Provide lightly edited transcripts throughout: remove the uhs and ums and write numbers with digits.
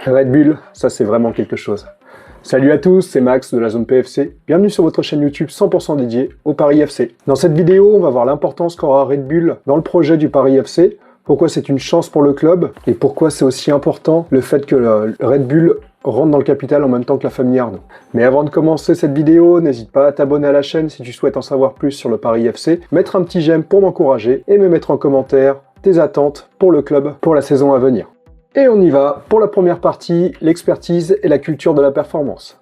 Red Bull, ça c'est vraiment quelque chose. Salut à tous, c'est Max de la Zone PFC. Bienvenue sur votre chaîne YouTube 100% dédiée au Paris FC. Dans cette vidéo, on va voir l'importance qu'aura Red Bull dans le projet du Paris FC, pourquoi c'est une chance pour le club et pourquoi c'est aussi important le fait que le Red Bull rentre dans le capital en même temps que la famille Arnaud. Mais avant de commencer cette vidéo, n'hésite pas à t'abonner à la chaîne si tu souhaites en savoir plus sur le Paris FC, mettre un petit j'aime pour m'encourager et me mettre en commentaire tes attentes pour le club pour la saison à venir. Et on y va pour la première partie, l'expertise et la culture de la performance.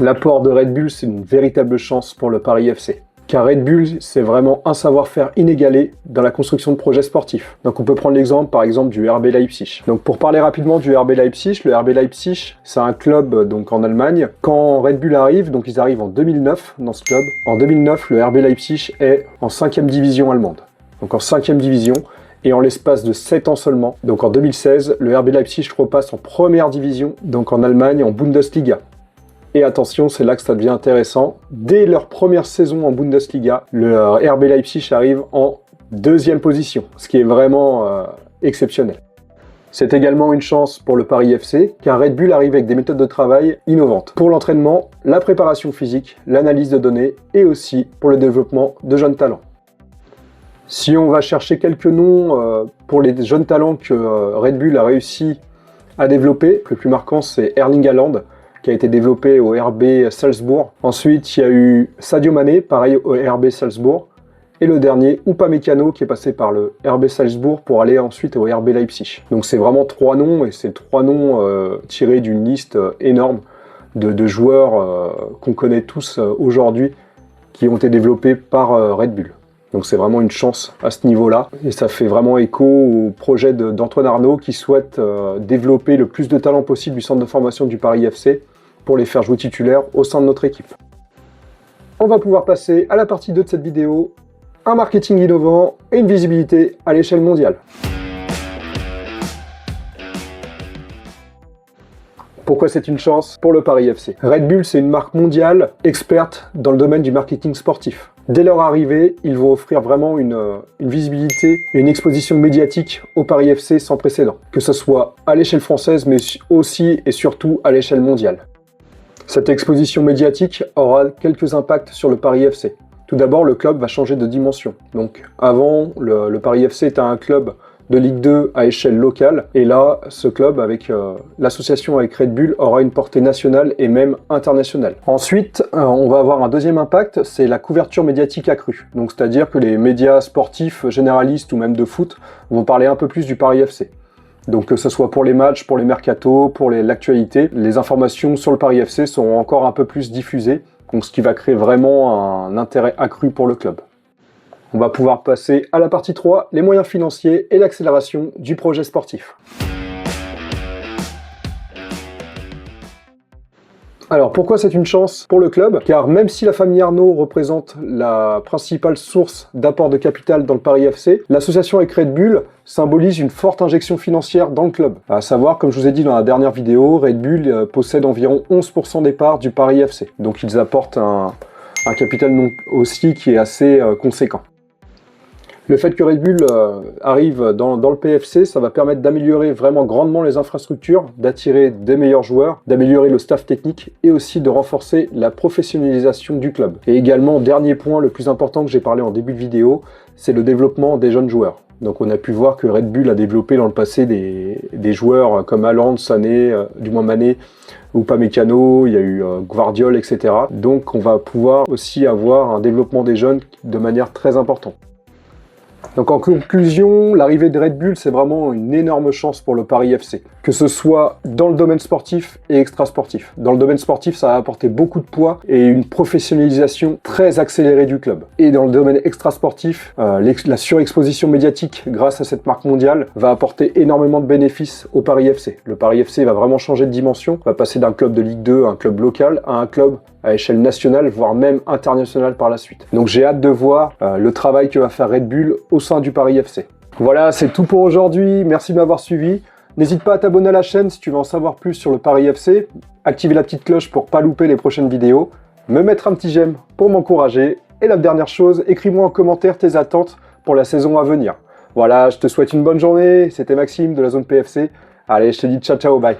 L'apport de Red Bull, c'est une véritable chance pour le Paris FC. Car Red Bull, c'est vraiment un savoir-faire inégalé dans la construction de projets sportifs. Donc on peut prendre l'exemple par exemple du RB Leipzig. Donc pour parler rapidement du RB Leipzig, le RB Leipzig, c'est un club donc en Allemagne. Quand Red Bull arrive, donc ils arrivent en 2009 dans ce club. En 2009, le RB Leipzig est en 5e division allemande. Donc en 5e division, et en l'espace de 7 ans seulement, donc en 2016, le RB Leipzig repasse en première division, donc en Allemagne, en Bundesliga. Et attention, c'est là que ça devient intéressant. Dès leur première saison en Bundesliga, le RB Leipzig arrive en 2e position, ce qui est vraiment exceptionnel. C'est également une chance pour le Paris FC, car Red Bull arrive avec des méthodes de travail innovantes. Pour l'entraînement, la préparation physique, l'analyse de données, et aussi pour le développement de jeunes talents. Si on va chercher quelques noms pour les jeunes talents que Red Bull a réussi à développer, le plus marquant c'est Erling Haaland, qui a été développé au RB Salzbourg. Ensuite, il y a eu Sadio Mané, pareil au RB Salzbourg. Et le dernier, Upamecano, qui est passé par le RB Salzbourg pour aller ensuite au RB Leipzig. Donc c'est vraiment 3 noms, et c'est 3 noms tirés d'une liste énorme de joueurs qu'on connaît tous aujourd'hui, qui ont été développés par Red Bull. Donc c'est vraiment une chance à ce niveau-là. Et ça fait vraiment écho au projet d'Antoine Arnaud qui souhaite développer le plus de talents possible du centre de formation du Paris FC pour les faire jouer titulaires au sein de notre équipe. On va pouvoir passer à la partie 2 de cette vidéo, un marketing innovant et une visibilité à l'échelle mondiale. Pourquoi c'est une chance pour le Paris FC? Red Bull, c'est une marque mondiale experte dans le domaine du marketing sportif. Dès leur arrivée, ils vont offrir vraiment une visibilité et une exposition médiatique au Paris FC sans précédent, que ce soit à l'échelle française, mais aussi et surtout à l'échelle mondiale. Cette exposition médiatique aura quelques impacts sur le Paris FC. Tout d'abord, le club va changer de dimension. Donc avant, le Paris FC était un club de Ligue 2 à échelle locale, et là, ce club, avec l'association avec Red Bull, aura une portée nationale et même internationale. Ensuite, on va avoir un deuxième impact, c'est la couverture médiatique accrue. Donc c'est-à-dire que les médias sportifs, généralistes ou même de foot vont parler un peu plus du Paris FC. Donc que ce soit pour les matchs, pour les mercatos, pour l'actualité, les informations sur le Paris FC seront encore un peu plus diffusées, donc ce qui va créer vraiment un intérêt accru pour le club. On va pouvoir passer à la partie 3, les moyens financiers et l'accélération du projet sportif. Alors pourquoi c'est une chance pour le club? Car même si la famille Arnaud représente la principale source d'apport de capital dans le Paris FC, l'association avec Red Bull symbolise une forte injection financière dans le club. À savoir, comme je vous ai dit dans la dernière vidéo, Red Bull possède environ 11% des parts du Paris FC. Donc ils apportent un capital aussi qui est assez conséquent. Le fait que Red Bull arrive dans le PFC, ça va permettre d'améliorer vraiment grandement les infrastructures, d'attirer des meilleurs joueurs, d'améliorer le staff technique et aussi de renforcer la professionnalisation du club. Et également, dernier point, le plus important que j'ai parlé en début de vidéo, c'est le développement des jeunes joueurs. Donc on a pu voir que Red Bull a développé dans le passé des joueurs comme Haaland, Sané, Mané, Upamecano, il y a eu Gvardiol, etc. Donc on va pouvoir aussi avoir un développement des jeunes de manière très importante. Donc en conclusion, l'arrivée de Red Bull, c'est vraiment une énorme chance pour le Paris FC. Que ce soit dans le domaine sportif et extra-sportif. Dans le domaine sportif, ça va apporter beaucoup de poids et une professionnalisation très accélérée du club. Et dans le domaine extra-sportif, la surexposition médiatique grâce à cette marque mondiale va apporter énormément de bénéfices au Paris FC. Le Paris FC va vraiment changer de dimension, va passer d'un club de Ligue 2 à un club local, à un club à échelle nationale, voire même internationale par la suite. Donc j'ai hâte de voir le travail que va faire Red Bull au sein du Paris FC. Voilà, c'est tout pour aujourd'hui. Merci de m'avoir suivi. N'hésite pas à t'abonner à la chaîne si tu veux en savoir plus sur le Paris FC, activer la petite cloche pour pas louper les prochaines vidéos, me mettre un petit j'aime pour m'encourager, et la dernière chose, écris-moi en commentaire tes attentes pour la saison à venir. Voilà, je te souhaite une bonne journée. C'était Maxime de la zone PFC. Allez, je te dis ciao ciao, bye.